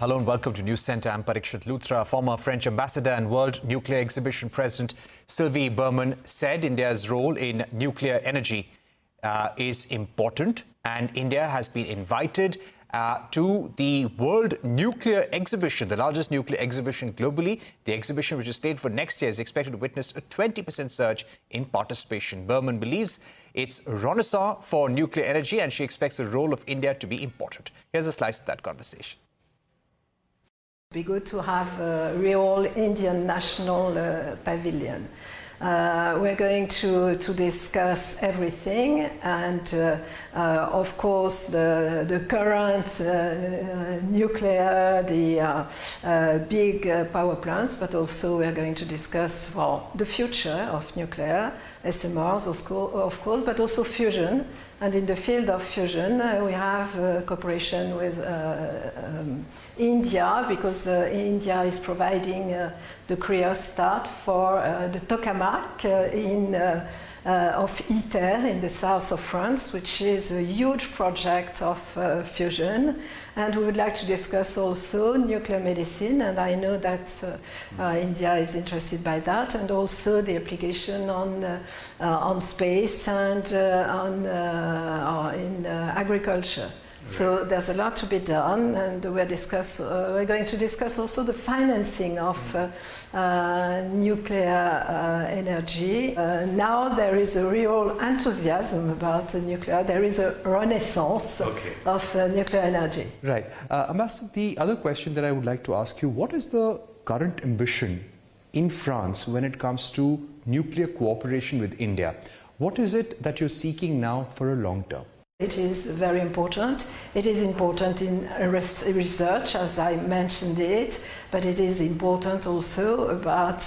Hello and welcome to News Centre. I'm Parikshit Luthra. Former French ambassador and World Nuclear Exhibition President Sylvie Bermann said India's role in nuclear energy is important, and India has been invited to the World Nuclear Exhibition, the largest nuclear exhibition globally. The exhibition, which is slated for next year, is expected to witness a 20% surge in participation. Bermann believes it's a renaissance for nuclear energy, and she expects the role of India to be important. Here's a slice of that conversation. It'd be good to have a real Indian national pavilion. We're going to discuss everything, and of course the current nuclear, the big power plants, but also we're going to discuss the future of nuclear, SMRs of course, but also fusion. And in the field of fusion, we have cooperation with India, because India is providing the cryostat for the tokamak of ITER in the south of France, which is a huge project of fusion. And we would like to discuss also nuclear medicine, and I know that India is interested by that, and also the application on space and in agriculture. So there's a lot to be done, and we're going to discuss also the financing of nuclear energy. Now there is a real enthusiasm about nuclear. There is a renaissance of nuclear energy. Right. Ambassador, the other question that I would like to ask you, what is the current ambition in France when it comes to nuclear cooperation with India? What is it that you're seeking now for a long term? It is very important. It is important in research, as I mentioned it, but it is important also about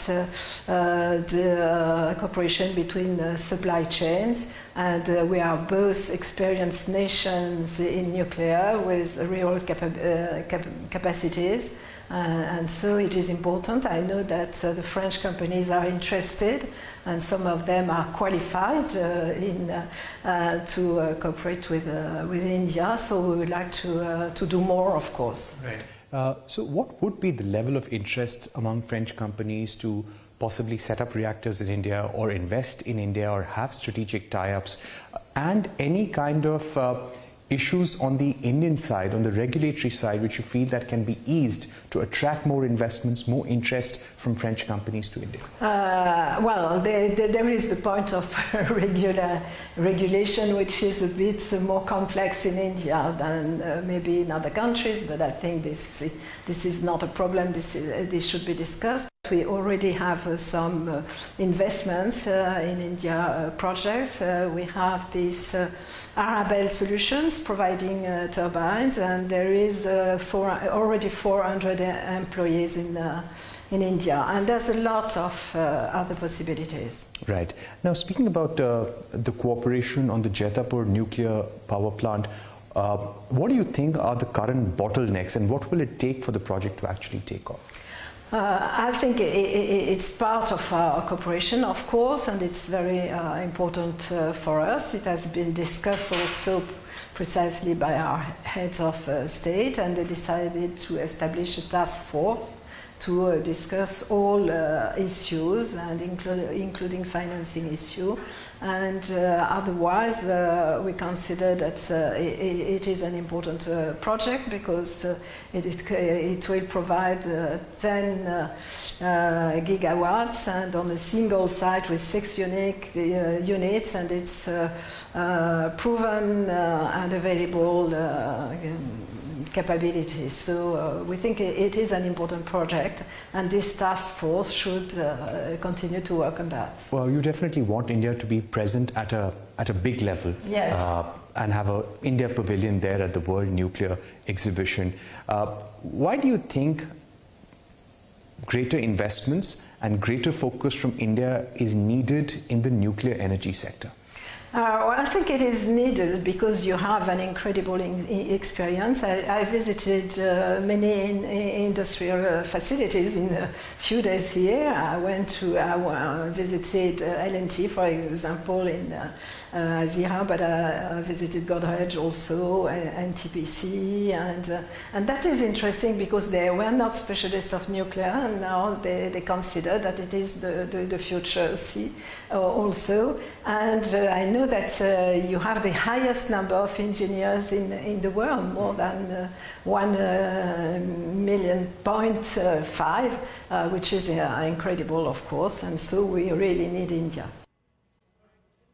the cooperation between supply chains. And we are both experienced nations in nuclear with real capacities. And so it is important. I know that the French companies are interested, and some of them are qualified to cooperate with India. So we would like to do more, of course. Right. So what would be the level of interest among French companies to possibly set up reactors in India, or invest in India, or have strategic tie-ups, and any kind of issues on the Indian side, on the regulatory side, which you feel that can be eased to attract more investments, more interest from French companies to India? Well, there is the point of regulation, which is a bit more complex in India than maybe in other countries, but I think this is not a problem. This should be discussed. We already have some investments in India projects. We have these Arabelle solutions providing turbines, and there is already 400 employees in India, and there's a lot of other possibilities. Right. Now, speaking about the cooperation on the Jetapur nuclear power plant, what do you think are the current bottlenecks, and what will it take for the project to actually take off? I think it's part of our cooperation, of course, and it's very important for us. It has been discussed also precisely by our heads of state, and they decided to establish a task force to discuss all issues, and including financing issue. And otherwise, we consider that it is an important project, because it will provide 10 gigawatts, and on a single site with 6 unique units, and it's proven and available capabilities. So we think it is an important project, and this task force should continue to work on that. Well, you definitely want India to be present at a big level. Yes. And have an India pavilion there at the World Nuclear Exhibition. Why do you think greater investments and greater focus from India is needed in the nuclear energy sector? Well, I think it is needed because you have an incredible experience. I visited many industrial facilities in a few days here. I visited L&T, for example, in Azira, but I visited Godrej also, and TPC, and that is interesting because they were not specialists of nuclear, and now they consider that it is the future sea also. And I know that you have the highest number of engineers in the world, more than 1.5 million, which is incredible, of course, and so we really need India.